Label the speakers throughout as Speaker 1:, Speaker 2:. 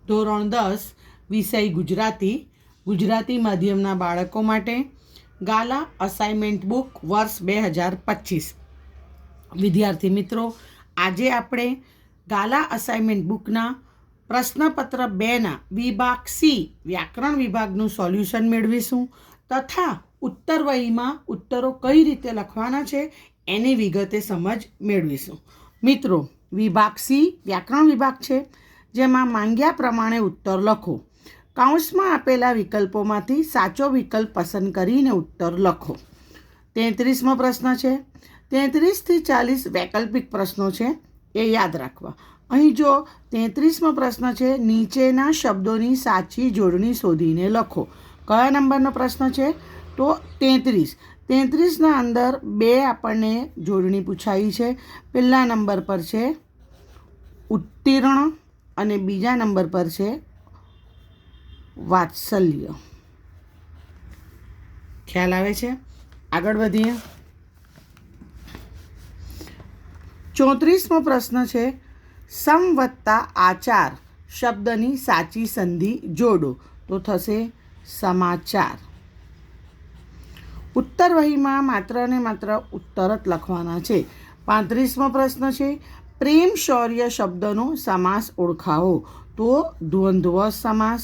Speaker 1: ધોરણ 10 વિષય ગુજરાતી માધ્યમના બાળકો માટે ગાલા અસાઇનમેન્ટ બુક વર્ષ 2025. વિદ્યાર્થી મિત્રો, આજે આપણે ગાલા અસાઇનમેન્ટ બુકના પ્રશ્નપત્ર 2ના વિભાગ સી વ્યાકરણ વિભાગનું સોલ્યુશન મેળવીશું તથા ઉત્તરવહીમાં ઉત્તરો કઈ રીતે લખવાના છે એની વિગતે સમજ મેળવીશું. મિત્રો, વિભાગ સી વ્યાકરણ વિભાગ છે, જેમાં માંગ્યા પ્રમાણે ઉત્તર લખો. કૌંસમાં આપેલા વિકલ્પોમાંથી સાચો વિકલ્પ પસંદ કરીને ઉત્તર લખો. 33મો પ્રશ્ન છે. 33 થી 40 વૈકલ્પિક પ્રશ્નો છે, એ યાદ રાખવા. અહીં જો 33મો પ્રશ્ન છે, નીચેના શબ્દોની સાચી જોડણી શોધીને લખો. કયા નંબરનો પ્રશ્ન છે? તો 33. 33ના અંદર 2 આપણને જોડણી પૂછાઈ છે. પહેલા નંબર પર છે ઉત્તીર્ણ અને બીજા નંબર પર છે વાત્સલ્ય. ખ્યાલ આવે છે? આગળ વધીએ. 34મો પ્રશ્ન છે. સમ વત્તા આચાર શબ્દની સાચી સંધિ જોડો. તો થશે સમાચાર. ઉત્તરવહીમાં માત્ર ને માત્ર ઉત્તર જ લખવાના છે. 35મો પ્રશ્ન છે. પ્રેમ શૌર્ય શબ્દનો સમાસ ઓળખાવો. તો દ્વંદ્વ સમાસ.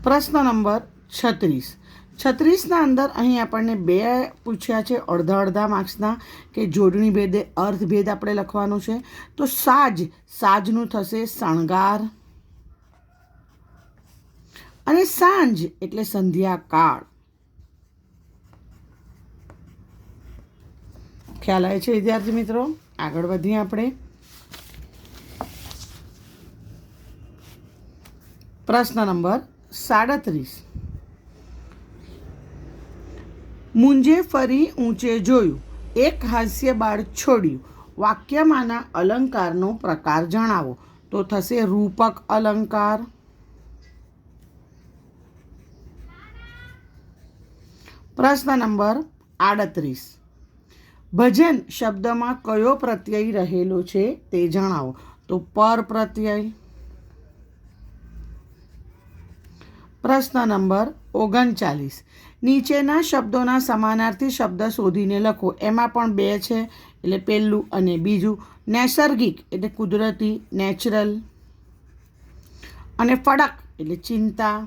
Speaker 1: પ્રશ્ન નંબર 36. 36ના અંદર અહીં આપણને 2 પૂછ્યા છે અડધા માર્ક્સના, કે જોડણી ભેદે અર્થભેદ આપણે લખવાનું છે. તો સાજનું થશે શણગાર, અને સાંજ એટલે સંધ્યાકાળ. ખ્યાલ આવે છે વિદ્યાર્થી મિત્રો? આગળ વધીએ આપણે. પ્રશ્ન નંબર 37. મુંજે ફરી ઊંચે જોયું, એક હાસ્ય બાળ છોડ્યું. વાક્યમાંના અલંકારનો પ્રકાર જણાવો. તો થશે રૂપક અલંકાર. પ્રશ્ન નંબર 38. ભજન શબ્દમાં કયો પ્રત્યય રહેલો છે તે જણાવો. તો પર પ્રત્યય. પ્રશ્ન નંબર 39. નીચેના શબ્દોના સમાનાર્થી શબ્દ શોધીને લખો. એમાં પણ 2 છે, એટલે પહેલું અને બીજું. નૈસર્ગિક એટલે કુદરતી, નેચરલ, અને ફડક એટલે ચિંતા.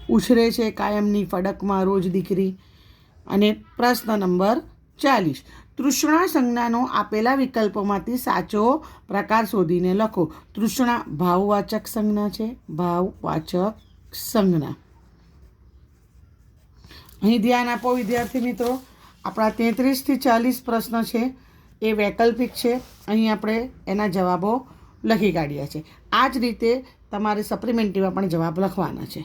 Speaker 1: ઉછરે છે કાયમની ફડકમાં રોજ દીકરી. અને પ્રશ્ન નંબર 40. તૃષ્ણા સંજ્ઞાનો આપેલા વિકલ્પોમાંથી સાચો પ્રકાર શોધીને લખો. તૃષ્ણા ભાવવાચક સંજ્ઞા છે, ભાવવાચક સંજ્ઞા. અહીં ધ્યાન આપો વિદ્યાર્થી મિત્રો. આપણા 33 થી 40 પ્રશ્ન છે એ વૈકલ્પિક છે. અહીં આપણે એના જવાબો લખી કાઢ્યા છે. આ જ રીતે તમારે સપ્લિમેન્ટરીમાં પણ જવાબ લખવાના છે.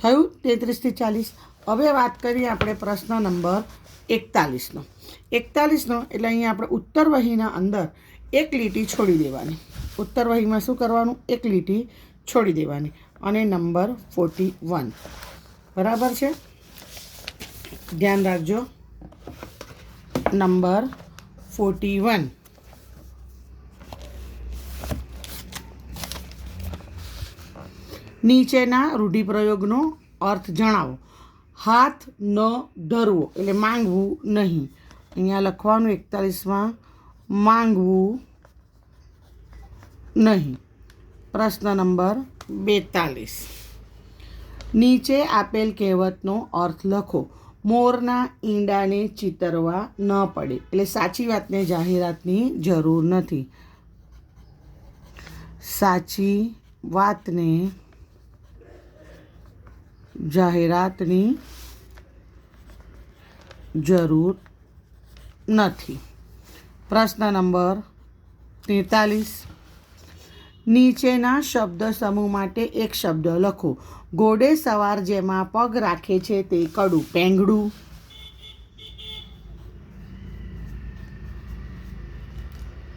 Speaker 1: થયું 33 થી 40. હવે વાત કરીએ આપણે પ્રશ્ન નંબર 41નો. 41નો એટલે અહીંયા આપણે ઉત્તરવહીના અંદર એક લીટી છોડી દેવાની. ઉત્તરવહીમાં શું કરવાનું? એક લીટી છોડી દેવાની. અને નંબર 41 બરાબર છે? ધ્યાન રાખજો. નંબર 41. નીચેના રૂઢિપ્રયોગનો અર્થ જણાવો. હાથ ન ધરવો એટલે માંગવું નહીં. અહીંયા લખવાનું 41માં માંગવું નહીં. પ્રશ્ન નંબર 42. નીચે આપેલ કહેવતનો અર્થ લખો. મોરના ઈંડાને ચિતરવા ન પડે એટલે સાચી વાતને જાહેરાતની જરૂર નથી. સાચી વાતને જાહેરાતની જરૂર નથી. પ્રશ્ન નંબર 43. નીચેના શબ્દ સમૂહ માટે એક શબ્દ લખો. ઘોડે સવાર જેમાં પગ રાખે છે તે કડું. પેંગડું.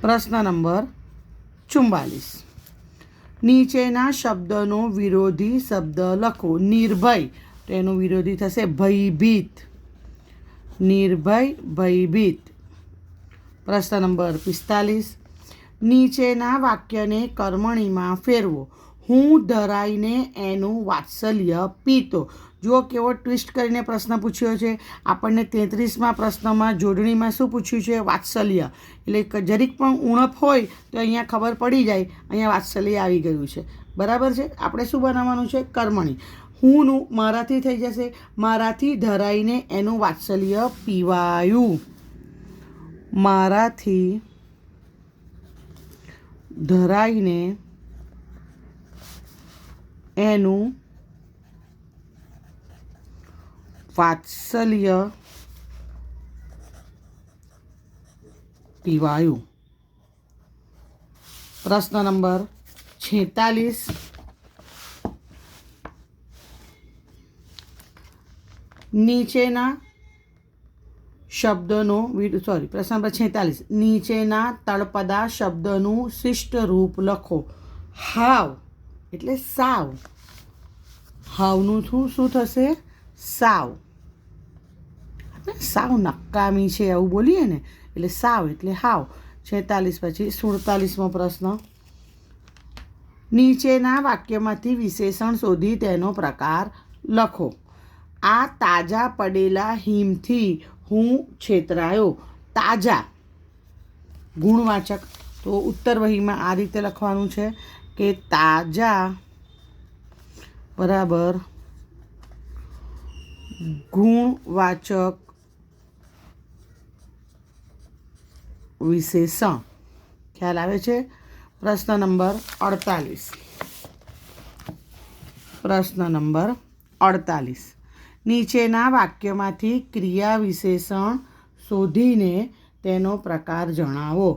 Speaker 1: પ્રશ્ન નંબર 44. નીચેના શબ્દનો વિરોધી શબ્દ લખો. નિર્ભય, તો એનું વિરોધી થશે ભયભીત. નિર્ભય, ભયભીત. પ્રશ્ન નંબર 45. નીચેના વાક્યને કર્મણીમાં ફેરવો. હું ધરાઈને એનું વાત્સલ્ય પીતો. જુઓ કેવો ટ્વિસ્ટ કરીને પ્રશ્ન પૂછ્યો છે. આપણને 33માં પ્રશ્નમાં જોડણીમાં શું પૂછ્યું છે? વાત્સલ્ય. એટલે જરીક પણ ઉણપ હોય તો અહીંયા ખબર પડી જાય, અહીંયા વાત્સલ્ય આવી ગયું છે. બરાબર છે. આપણે શું બનાવવાનું છે? કર્મણી. હુંનું મારાથી થઈ જશે. મારાથી ધરાઈને એનું વાત્સલ્ય પીવાયું. મારાથી ધરાઈને એનું વાત્સલ્ય પીવાયું. પ્રશ્ન નંબર 46. નીચેના શબ્દનો પ્રશ્ન નંબર 46. નીચેના તળપદા શબ્દનું શિષ્ટ રૂપ લખો. હાવ એટલે સાવ. હાવનું શું થશે? સાવ. સાવ નકામી છે એવું બોલીએ ને, એટલે સાવ એટલે હાવ. 46 પછી 47મો પ્રશ્ન. નીચેના વાક્યમાંથી વિશેષણ શોધી તેનો પ્રકાર લખો. આ તાજા પડેલા હિમથી હું છેતરાયો. તાજા ગુણવાચક. તો ઉત્તર વહીમાં આ રીતે લખવાનું છે કે તાજા બરાબર ગુણવાચક વિશેષણ. ખ્યાલ આવે છે? પ્રશ્ન નંબર 48. પ્રશ્ન નંબર 48. નીચેના વાક્યમાંથી ક્રિયા વિશેષણ શોધીને તેનો પ્રકાર જણાવો.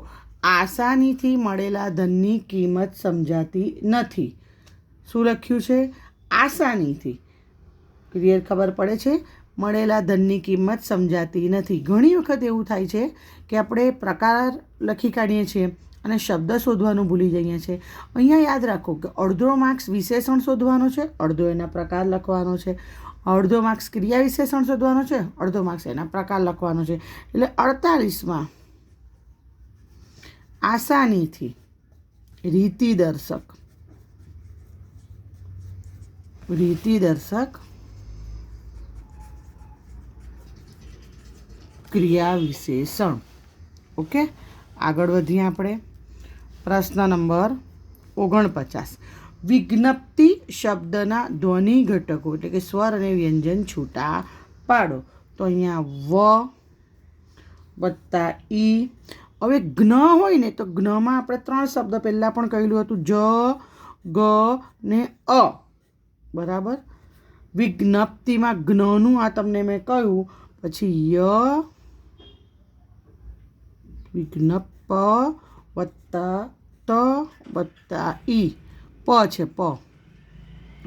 Speaker 1: આસાનીથી મળેલા ધનની કિંમત સમજાતી નથી. શું લખ્યું છે? આસાનીથી. ક્લિયર ખબર પડે છે? મળેલા ધનની કિંમત સમજાતી નથી. ઘણી વખત એવું થાય છે કે આપણે પ્રકાર લખી કાઢીએ છીએ અને શબ્દ શોધવાનું ભૂલી જઈએ છીએ. અહીંયા યાદ રાખો કે અડધો માર્ક્સ વિશેષણ શોધવાનો છે, અડધો એના પ્રકાર લખવાનો છે. અડધો માર્ક્સ ક્રિયા વિશેષણ શોધવાનો છે, અડધો માર્ક્સ એના પ્રકાર લખવાનો છે. એટલે 48માં આસાનીથી રીતિદર્શક ક્રિયા વિશેષણ. ઓકે, આગળ વધીએ આપણે. પ્રશ્ન નંબર 49. વિજ્ઞપ્તિ શબ્દના ધ્વનિ ઘટકો એટલે કે સ્વર અને વ્યંજન છૂટા પાડો. તો અહીંયા વ વત્તા ઈ. હવે જ્ઞ હોય ને તો જ્ઞમાં આપણે 3 શબ્દ પહેલાં પણ કહેલું હતું, જ, ગ ને અ. બરાબર. વિજ્ઞપ્તિમાં જ્ઞનું આ તમને મેં કહ્યું. પછી ય વિજ્ઞપ વત્તા ત વત્તા ઈ. પ છે પ.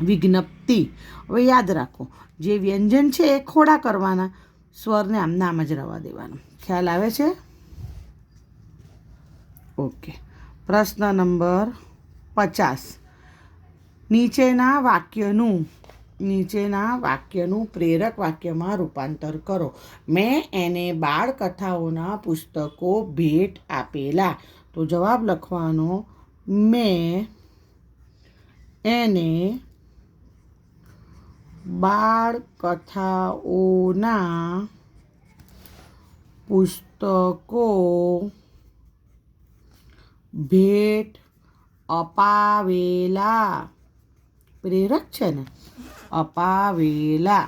Speaker 1: વિજ્ઞપ્તિ. હવે યાદ રાખો, જે વ્યંજન છે એ ખોડા કરવાના, સ્વરને આમ જ રહેવા દેવાનું. ખ્યાલ આવે છે? ઓકે. પ્રશ્ન નંબર 50. નીચેના વાક્યનું પ્રેરક વાક્યમાં રૂપાંતર કરો. મેં એને બાળકથાઓના પુસ્તકો ભેટ આપેલા. તો જવાબ લખવાનો, મેં એને બાળકથાઓના પુસ્તકો ભેટ અપાવેલા. પ્રેરક છે ને? અપાવેલા.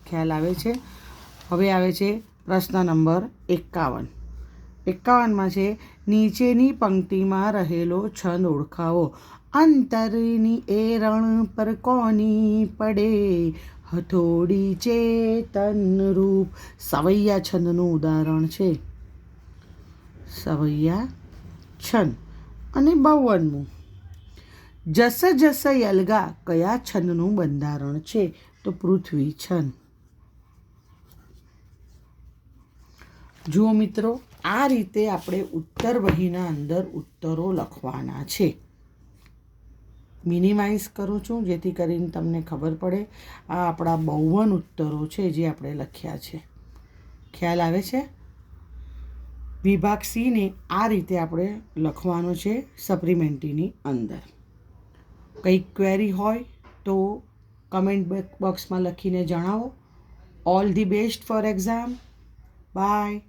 Speaker 1: ખ્યાલ આવે છે? હવે આવે છે પ્રશ્ન નંબર 51. 51માં છે નીચેની પંક્તિમાં રહેલો છંદ ઓળખાવો. અંતરની એ રણ પર કોની પડે હથોડી ચેતન રૂપ. સવૈયા છંદનું ઉદાહરણ છે. સવૈયા છંદ. અને 52મું, જસ જસ યલગા કયા છંદનું બંધારણ છે? તો પૃથ્વી છંદ. જુઓ મિત્રો, આ રીતે આપણે ઉત્તર વહીના અંદર ઉત્તરો લખવાના છે. મિનિમાઇઝ કરું છું જેથી કરીને તમને ખબર પડે. આ આપણા 52 ઉત્તરો છે જે આપણે લખ્યા છે. ખ્યાલ આવે છે? વિભાગ સીને આ રીતે આપણે લખવાનો છે સપ્લિમેન્ટરીની અંદર. કંઈક ક્વેરી હોય તો કમેન્ટ બોક્સમાં લખીને જણાવો. All the best for exam. By.